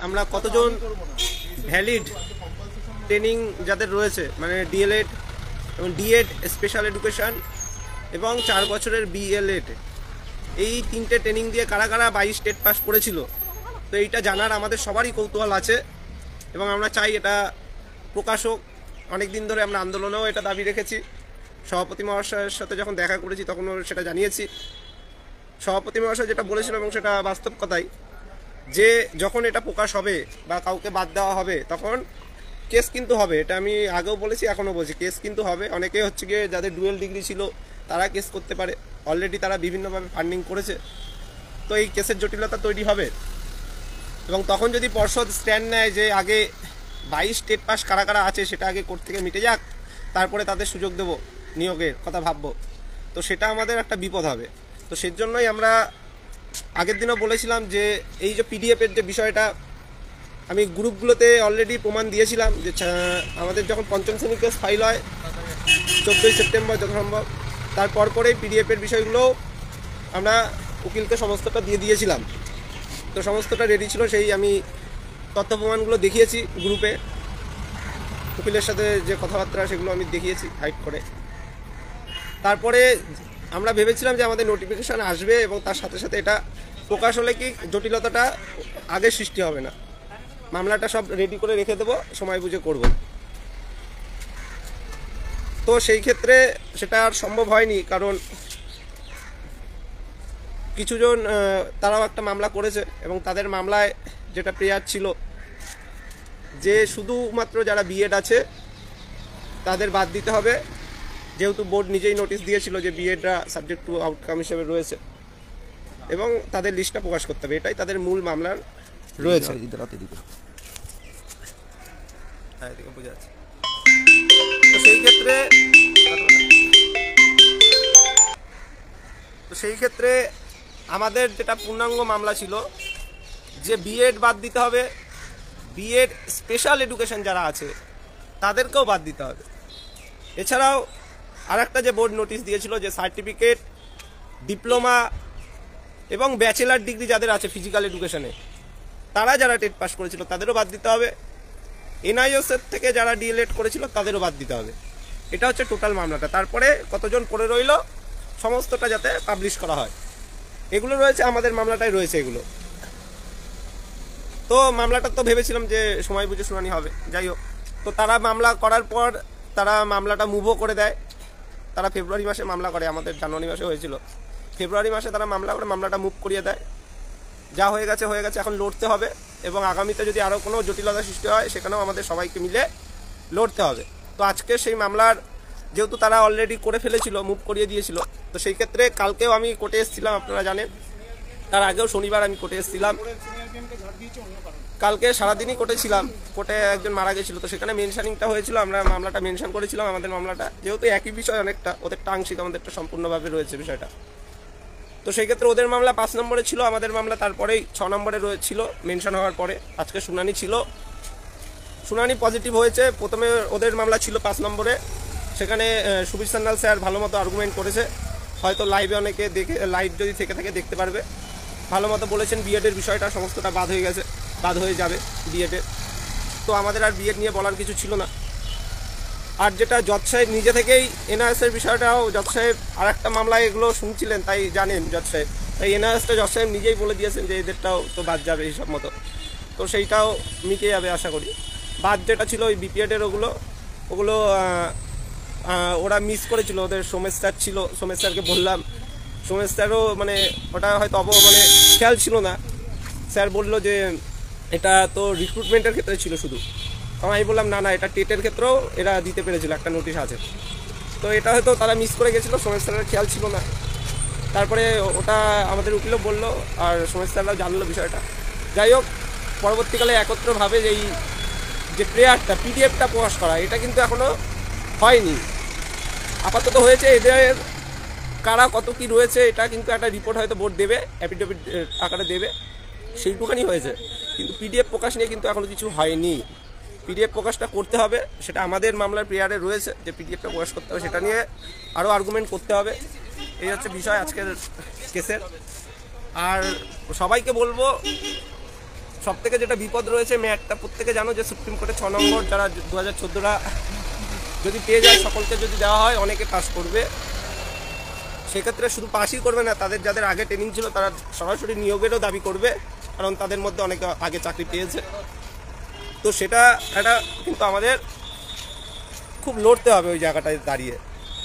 আমরা কতজন valid training যাদের রয়েছে, মানে ডিএলএড এবং ডিএড স্পেশাল এডুকেশন এবং 4 বছরের বিএলএড, এই 3টে ট্রেনিং দিয়ে কারা কারা 22 স্টেট পাস করেছিল, তো এইটা জানার আমাদের সবারই কৌতূহল আছে এবং আমরা চাই এটা প্রকাশ হোক। অনেক দিন ধরে আমরা আন্দোলনেও এটা দাবি রেখেছি, সভাপতি মহাশয়ের সাথে যখন দেখা করেছি তখনও সেটা জানিয়েছি। সভাপতি মহাশয় যেটা বলেছিল এবং সেটা বাস্তব কথাই, যে যখন এটা প্রকাশ হবে বা কাউকে বাদ দেওয়া হবে তখন কেস কিন্তু হবে। এটা আমি আগেও বলেছি, এখনও বলছি, কেস কিন্তু হবে। অনেকে হচ্ছে গিয়ে যাদের ডুয়েল ডিগ্রি ছিল তারা কেস করতে পারে, অলরেডি তারা বিভিন্নভাবে ফান্ডিং করেছে, তো এই কেসের জটিলতা তৈরি হবে। এবং তখন যদি পর্ষদ স্ট্যান্ড নেয় যে আগে 22 স্টেট পাস কারা কারা আছে সেটা আগে কোর্ট থেকে মিটে যাক, তারপরে তাদের সুযোগ দেব, নিয়োগের কথা ভাববো, তো সেটা আমাদের একটা বিপদ হবে। তো সেজন্যই আমরা আগের দিনও বলেছিলাম যে এই যে পিডিএফের যে বিষয়টা, আমি গ্রুপগুলোতে অলরেডি প্রমাণ দিয়েছিলাম যে আমাদের যখন 5ম শ্রেণী কেস ফাইল হয় 14ই সেপ্টেম্বর যত সম্ভব, তারপর পরেই পিডিএফের বিষয়গুলো আমরা উকিলকে সমস্তটা দিয়ে দিয়েছিলাম। তো সমস্তটা রেডি ছিল, সেই আমি তথ্য প্রমাণগুলো দেখিয়েছি গ্রুপে, উকিলের সাথে যে কথাবার্তা সেগুলো আমি দেখিয়েছি হাইড করে। তারপরে আমরা ভেবেছিলাম যে আমাদের নোটিফিকেশান আসবে এবং তার সাথে সাথে এটা প্রকাশ হলে কি জটিলতাটা আগে সৃষ্টি হবে না, মামলাটা সব রেডি করে রেখে দেবো, সময় বুঝে করব। তো সেই ক্ষেত্রে সেটা আর সম্ভব হয়নি, কারণ কিছুজন তারাও একটা মামলা করেছে এবং তাদের মামলায় যেটা প্রেয়ার ছিল যে শুধুমাত্র যারা বিএড আছে তাদের বাদ দিতে হবে, যেহেতু বোর্ড নিজেই নোটিশ দিয়েছিল যে বিএডরা সাবজেক্ট টু আউটকাম হিসেবে রয়েছে এবং তাদের লিস্টটা প্রকাশ করতে হবে, এটাই তাদের মূল মামলার রয়েছে। তো সেই ক্ষেত্রে আমাদের যেটা পূর্ণাঙ্গ মামলা ছিল যে বিএড বাদ দিতে হবে, বিএড স্পেশাল এডুকেশন যারা আছে তাদেরকেও বাদ দিতে হবে। এছাড়াও আরেকটা যে বোর্ড নোটিশ দিয়েছিল যে সার্টিফিকেট, ডিপ্লোমা এবং ব্যাচেলার ডিগ্রি যাদের আছে ফিজিক্যাল এডুকেশনে, তারা যারা টেট পাস করেছিল তাদেরও বাদ দিতে হবে। এনআইএসের থেকে যারা ডিএলএড করেছিল তাদেরও বাদ দিতে হবে। এটা হচ্ছে টোটাল মামলাটা। তারপরে কতজন পড়ে রইল সমস্তটা যাতে পাবলিশ করা হয়, এগুলো রয়েছে আমাদের মামলাটাই রয়েছে এগুলো। তো মামলাটা তো ভেবেছিলাম যে সময় বুঝে শুনানি হবে, যাই হোক। তো তারা মামলা করার পর তারা মামলাটা মুভও করে দেয়। তারা ফেব্রুয়ারি মাসে মামলা করে, আমাদের জানুয়ারি মাসে হয়েছিল, ফেব্রুয়ারি মাসে তারা মামলা করে মামলাটা মুভ করিয়ে দেয়। যা হয়ে গেছে হয়ে গেছে, এখন লড়তে হবে এবং আগামীতে যদি আরও কোনো জটিলতা সৃষ্টি হয় সেখানেও আমাদের সবাইকে মিলে লড়তে হবে। তো আজকে সেই মামলার যেহেতু তারা অলরেডি করে ফেলেছিল, মুভ করিয়ে দিয়েছিল, তো সেই ক্ষেত্রে কালকেও আমি কোর্টে এসেছিলাম, আপনারা জানেন। তার আগেও শনিবার আমি কোর্টে এসেছিলাম, কালকে সারাদিনই কোর্টে ছিলাম। কোর্টে একজন মারা গেছিলো, তো সেখানে মেনশানিংটা হয়েছিল, আমরা মামলাটা মেনশন করেছিলাম। আমাদের মামলাটা যেহেতু একই বিষয় অনেকটা, ওদেরটা আংশিক, আমাদেরটা সম্পূর্ণভাবে রয়েছে বিষয়টা। তো সেই ক্ষেত্রে ওদের মামলা 5 নম্বরে ছিল, আমাদের মামলা তারপরেই 6 নম্বরে ছিল মেনশন হওয়ার পরে। আজকে শুনানি ছিল, শুনানি পজিটিভ হয়েছে। প্রথমে ওদের মামলা ছিল 5 নম্বরে, সেখানে সুবীর সান্যাল স্যার ভালো মতো আর্গুমেন্ট করেছে, হয়তো লাইভে অনেকে দেখে, লাইভ যদি থেকে থাকে দেখতে পারবে, ভালো মতো বলেছেন। বিএডের বিষয়টা সমস্তটা বাদ হয়ে গেছে, বাদ হয়ে যাবে বিএডের। তো আমাদের আর বিএড নিয়ে বলার কিছু ছিল না। আর যেটা জজ সাহেব নিজে থেকেই এনআরএসের বিষয়টাও, জজ সাহেব আর একটা মামলায় এগুলো শুনছিলেন তাই জানেন জজ সাহেব, তাই এনআরএসটা জজ সাহেব নিজেই বলে দিয়েছেন যে এদেরটাও তো বাদ যাবে হিসাব মতো। তো সেইটাও মিটে যাবে আশা করি। বাদ যেটা ছিল ওই বিপিএডের ওগুলো ওরা মিস করেছিল, ওদের সোমেশ স্যার ছিল, সোমেশ স্যারকে বললাম, সোমেশ স্যারও মানে ওটা হয়তো মানে খেয়াল ছিল না। স্যার বললো যে এটা তো রিক্রুটমেন্টের ক্ষেত্রে ছিল শুধু, আমি বললাম না না, এটা টেটের ক্ষেত্রেও এরা দিতে পেরেছিল, একটা নোটিশ আছে। তো এটা হয়তো তারা মিস করে গেছিলো, সোমেশ স্যারের খেয়াল ছিল না। তারপরে ওটা আমাদের উকিলও বললো আর সোমেশ স্যাররাও জানলো বিষয়টা। যাই হোক, পরবর্তীকালে একত্রভাবে এই যে প্রেয়ারটা, পিডিএফটা প্রকাশ করা, এটা কিন্তু এখনও হয়নি। আপাতত হয়েছে, এদের কারা কত কি রয়েছে এটা কিন্তু একটা রিপোর্ট হয়তো বোর্ড দেবে, অ্যাফিডেভিট আকারে দেবে, সেইটুখানি হয়েছে। কিন্তু পিডিএফ প্রকাশ নিয়ে কিন্তু এখনও কিছু হয়নি। পিডিএফ প্রকাশটা করতে হবে, সেটা আমাদের মামলার প্রেয়ারে রয়েছে যে পিডিএফটা প্রকাশ করতে হবে, সেটা নিয়ে আরও আর্গুমেন্ট করতে হবে। এই হচ্ছে বিষয় আজকের কেসের। আর সবাইকে বলবো, সব থেকে যেটা বিপদ রয়েছে ম্যাটটা প্রত্যেকে জানো যে সুপ্রিম কোর্টে 6 নম্বর যারা 2014রা যদি পেয়ে যায় সকলকে যদি দেওয়া হয় অনেকে পাস করবে। সেক্ষেত্রে শুধু পাসই করবে না, তাদের যাদের আগে ট্রেনিং ছিল তারা সরাসরি নিয়োগেরও দাবি করবে, কারণ তাদের মধ্যে অনেকে আগে চাকরি পেয়েছে। তো সেটা একটা কিন্তু আমাদের খুব লড়তে হবে ওই জায়গাটায় দাঁড়িয়ে,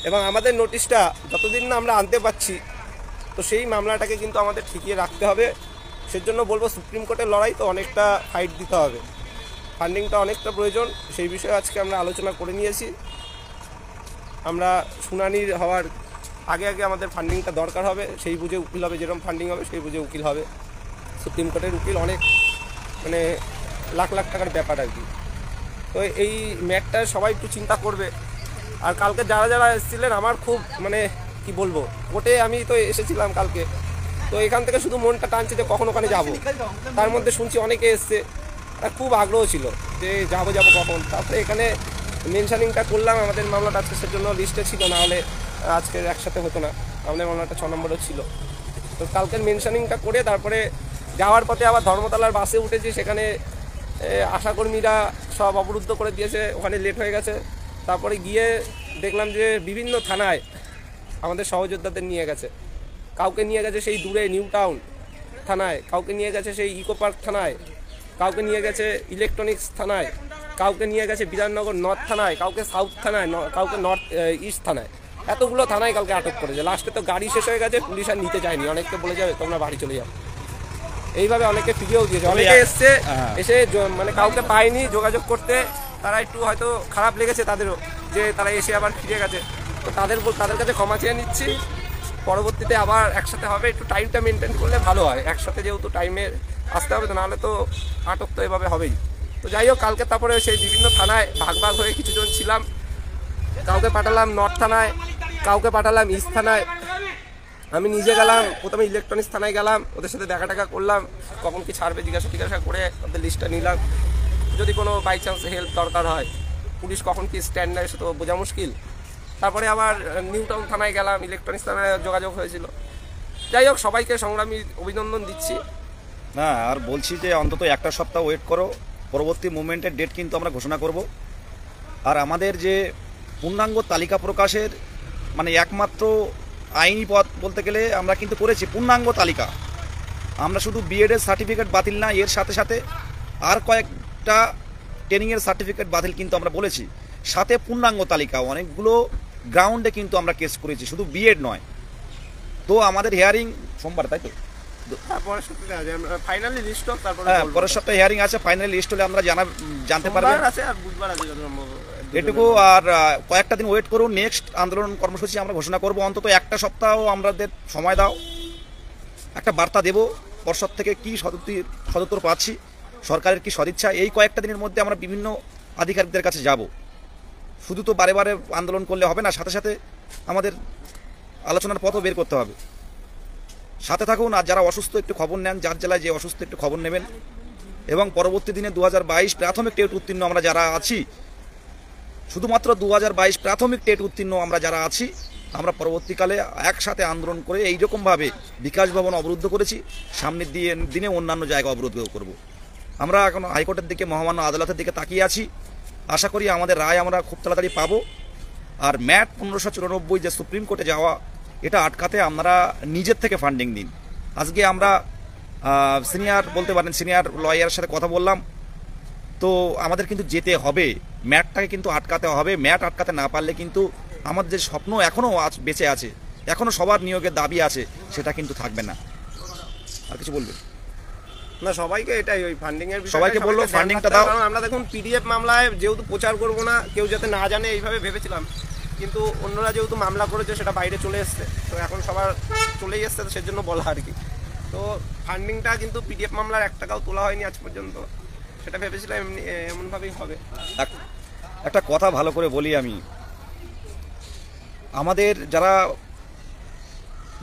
এবং আমাদের নোটিশটা যতদিন না আমরা আনতে পারছি তো সেই মামলাটাকে কিন্তু আমাদের ঠিকিয়ে রাখতে হবে। সেজন্য বলবো সুপ্রিম কোর্টের লড়াই তো অনেকটা ফাইট দিতে হবে, ফান্ডিংটা অনেকটা প্রয়োজন। সেই বিষয়ে আজকে আমরা আলোচনা করে নিয়েছি। আমরা শুনানির হওয়ার আগে আগে আমাদের ফান্ডিংটা দরকার হবে, সেই বুঝে উকিল হবে, যেরকম ফান্ডিং হবে সেই বুঝে উকিল হবে। সুপ্রিম কোর্টের উকিল অনেক মানে লাখ লাখ টাকার ব্যাপার আর কি। তো এই ম্যাটটা সবাই একটু চিন্তা করবে। আর কালকে যারা যারা এসেছিলেন আমার খুব মানে কি বলবো, কোর্টে আমি তো এসেছিলাম কালকে, তো এখান থেকে শুধু মনটা টানছে যে কখন ওখানে যাব। তার মধ্যে শুনছি অনেকে এসছে, খুব আগ্রহ ছিল যে যাবো কখন। তারপরে এখানে মেনশানিংটা করলাম, আমাদের মামলাটা আজকে সেজন্য লিস্টে ছিল, না হলে আজকে একসাথে হতো না, আমাদের মামলাটা 6 নম্বরও ছিল। তো কালকের মেনশানিংটা করে তারপরে যাওয়ার পথে আবার ধর্মতলার বাসে উঠেছি, সেখানে আশাকর্মীরা সব অবরুদ্ধ করে দিয়েছে, ওখানে লেট হয়ে গেছে। তারপরে গিয়ে দেখলাম যে বিভিন্ন থানায় আমাদের সহযোদ্ধাদের নিয়ে গেছে, কাউকে নিয়ে গেছে সেই দূরে নিউ টাউন থানায়, কাউকে নিয়ে গেছে সেই ইকো পার্ক থানায়, কাউকে নিয়ে গেছে ইলেকট্রনিক্স থানায়, কাউকে নিয়ে গেছে বিধাননগর নর্থ থানায়, কাউকে সাউথ থানায়, কাউকে নর্থ ইস্ট থানায়। এতগুলো থানায় কালকে আটক করেছে। লাস্টে তো গাড়ি শেষ হয়ে গেছে, পুলিশ আর নিতে চায়নি, অনেককে বলে যাবে তোমরা বাড়ি চলে যাও। এইভাবে অনেকে ফিরিয়েও দিয়েছে, অনেকে এসছে, এসে মানে কাউকে পায়নি যোগাযোগ করতে, তারা একটু হয়তো খারাপ লেগেছে তাদেরও যে তারা এসে আবার ফিরে গেছে। তো তাদের কাছে ক্ষমা চেয়ে নিচ্ছি, পরবর্তীতে আবার একসাথে হবে। একটু টাইমটা মেনটেন করলে ভালো হয়, একসাথে যেহেতু টাইমে আসতে হবে, তো নাহলে তো আটক তো এভাবে হবেই। তো যাই হোক, কালকে তারপরে সেই বিভিন্ন থানায় ভাগ ভাগ হয়ে কিছুজন ছিলাম, কাউকে পাঠালাম নর্থ থানায়, কাউকে পাঠালাম ইস্ট থানায়। আমি নিজে গেলাম, প্রথমে ইলেকট্রনিক্স থানায় গেলাম, ওদের সাথে দেখা করলাম, কখন কি ছাড়বে জিজ্ঞাসা করে ওদের লিস্টটা নিলাম। যদি কোনো বাই চান্স হেল্প দরকার হয়, পুলিশ কখন কি স্ট্যান্ড নেয় সে তো বোঝা মুশকিল। তারপরে আবার নিউ টাউন থানায় গেলাম, ইলেকট্রনিক্স থানায় যোগাযোগ হয়েছিল। যাই হোক, সবাইকে সংগ্রামী অভিনন্দন দিচ্ছি। না আর বলছি যে অন্তত একটা সপ্তাহ ওয়েট করো, পরবর্তী মুভমেন্টের ডেট কিন্তু আমরা ঘোষণা করব। আর আমাদের যে পূর্ণাঙ্গ তালিকা প্রকাশের মানে একমাত্র আইনি পথ বলতে গেলে আমরা কিন্তু করেছি পূর্ণাঙ্গ তালিকা। আমরা শুধু বিএডের সার্টিফিকেট বাতিল না, এর সাথে সাথে আর কয়েকটা ট্রেনিংয়ের সার্টিফিকেট বাতিল কিন্তু আমরা বলেছি, সাথে পূর্ণাঙ্গ তালিকা। অনেকগুলো গ্রাউন্ডে কিন্তু আমরা কেস করেছি, শুধু বিএড নয়। তো আমাদের হিয়ারিং সোমবার, তাই তো? পরের সপ্তাহে হিয়ারিং আছে, ফাইনালি লিস্ট হলে আমরা জানতে পারবেন। এটুকু আর কয়েকটা দিন ওয়েট করুন, নেক্সট আন্দোলন কর্মসূচি আমরা ঘোষণা করব। অন্তত একটা সপ্তাহ আমাদের সময় দাও, একটা বার্তা দেব পর্ষদ থেকে কি সদুত্তর পাচ্ছি, সরকারের কি সদিচ্ছা। এই কয়েকটা দিনের মধ্যে আমরা বিভিন্ন আধিকারিকদের কাছে যাব। শুধু তো বারে বারে আন্দোলন করলে হবে না, সাথে সাথে আমাদের আলোচনার পথও বের করতে হবে। সাথে থাকুন, আর যারা অসুস্থ একটু খবর নেন, যার জেলায় যে অসুস্থ একটু খবর নেবেন। এবং পরবর্তী দিনে 2022 প্রাথমিক টেট উত্তীর্ণ আমরা যারা আছি, শুধুমাত্র 2022 প্রাথমিক টেট উত্তীর্ণ আমরা যারা আছি, আমরা পরবর্তীকালে একসাথে আন্দোলন করে এইরকমভাবে বিকাশ ভবন অবরুদ্ধ করেছি, সামনের দিনে অন্যান্য জায়গা অবরোধ করব। আমরা এখন হাইকোর্টের দিকে, মহামান্য আদালতের দিকে তাকিয়ে আছি। আশা করি আমাদের রায় আমরা খুব তাড়াতাড়ি পাবো। আর ম্যাট 1594 যে সুপ্রিম কোর্টে যাওয়া, এটা আটকাতে আমরা নিজের থেকে ফান্ডিং দিন। আজকে আমরা সিনিয়র বলতে পারেন সিনিয়র লয়ারের সাথে কথা বললাম, তো আমাদের কিন্তু যেতে হবে, ম্যাটটাকে কিন্তু আটকাতে হবে। ম্যাট আটকাতে না পারলে কিন্তু আমাদের যে স্বপ্ন এখনও বেঁচে আছে, এখনও সবার নিয়োগের দাবি আছে, সেটা কিন্তু থাকবে না। আর কিছু বলবে না? সবাইকে এটাই, ওই ফান্ডিং এর বিষয়ে সবাইকে বললো ফান্ডিংটা দাও। কারণ আমরা দেখুন পিডিএফ মামলায় যেহেতু প্রচার করব না, কেউ যাতে না জানে এইভাবে ভেবেছিলাম, কিন্তু অন্যরা যেহেতু মামলা করেছে সেটা বাইরে চলে এসছে, তো এখন সবার চলেই এসছে, তো সেজন্য বলা আর কি। তো ফান্ডিংটা কিন্তু পিডিএফ মামলার 1 টাকাও তোলা হয়নি আজ পর্যন্ত, সেটা ভেবেছিলাম এমনভাবেই হবে। একটা কথা ভালো করে বলি আমি, আমাদের যারা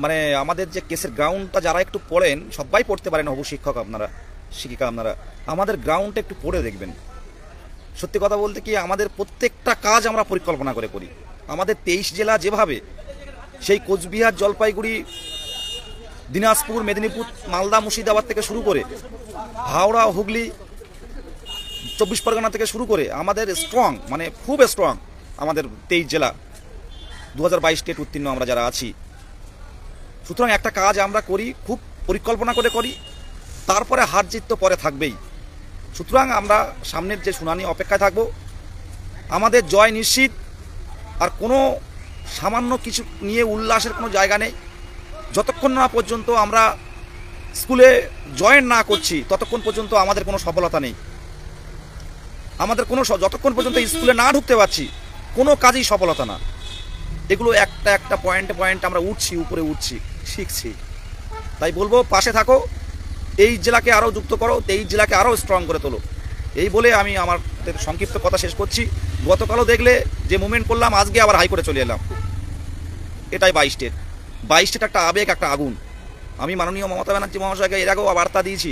মানে আমাদের যে কেসের গ্রাউন্ডটা যারা একটু পড়েন, সবাই পড়তে পারেন, হবু শিক্ষক আপনারা, শিক্ষিকা আপনারা, আমাদের গ্রাউন্ডটা একটু পড়ে দেখবেন। সত্যি কথা বলতে কি, আমাদের প্রত্যেকটা কাজ আমরা পরিকল্পনা করে করি। আমাদের 23 জেলা যেভাবে, সেই কোচবিহার, জলপাইগুড়ি, দিনাজপুর, মেদিনীপুর, মালদা, মুর্শিদাবাদ থেকে শুরু করে হাওড়া, হুগলি, 24 পরগনা থেকে শুরু করে আমাদের স্ট্রং, মানে খুব স্ট্রং আমাদের 23 জেলা, 2022 স্টেট উত্তীর্ণ আমরা যারা আছি। সুতরাং একটা কাজ আমরা করি, খুব পরিকল্পনা করে করি, তারপরে হার জিত তো পরে থাকবেই। সুতরাং আমরা সামনের যে শুনানি অপেক্ষায় থাকব, আমাদের জয় নিশ্চিত। আর কোনো সামান্য কিছু নিয়ে উল্লাসের কোনো জায়গা নেই। যতক্ষণ না পর্যন্ত আমরা স্কুলে জয়েন না করছি ততক্ষণ পর্যন্ত আমাদের কোনো সফলতা নেই। আমাদের কোনো যতক্ষণ পর্যন্ত স্কুলে না ঢুকতে পারছি কোনো কাজই সফলতা না। এগুলো একটা একটা পয়েন্টে পয়েন্ট আমরা উঠছি, উপরে উঠছি, শিখছি। তাই বলবো পাশে থাকো, এই জেলাকে আরও যুক্ত করো, এই জেলাকে আরও স্ট্রং করে তোলো। এই বলে আমি আমাদের সংক্ষিপ্ত কথা শেষ করছি। গতকালও দেখলে যে মুভমেন্ট করলাম, আজকে আবার হাইকোর্টে চলে এলাম। এটাই 22 স্টেট একটা আবেগ, একটা আগুন। আমি মাননীয় মমতা ব্যানার্জি মহাশয়কে এর আগেও বার্তা দিয়েছি,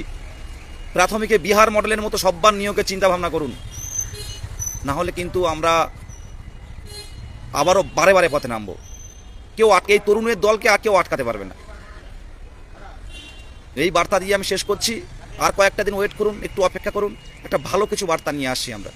প্রাথমিকে বিহার মডেলের মতো সব্বার নিয়োগের চিন্তা ভাবনা করুন, না হলে কিন্তু আমরা আবারও বারে বারে পথে নামবো। কেউ এই তরুণের দলকে আর কেউ আটকাতে পারবে না। এই বার্তা দিয়ে আমি শেষ করছি। আর কয়েকটা দিন ওয়েট করুন, একটু অপেক্ষা করুন, একটা ভালো কিছু বার্তা নিয়ে আসছি আমরা।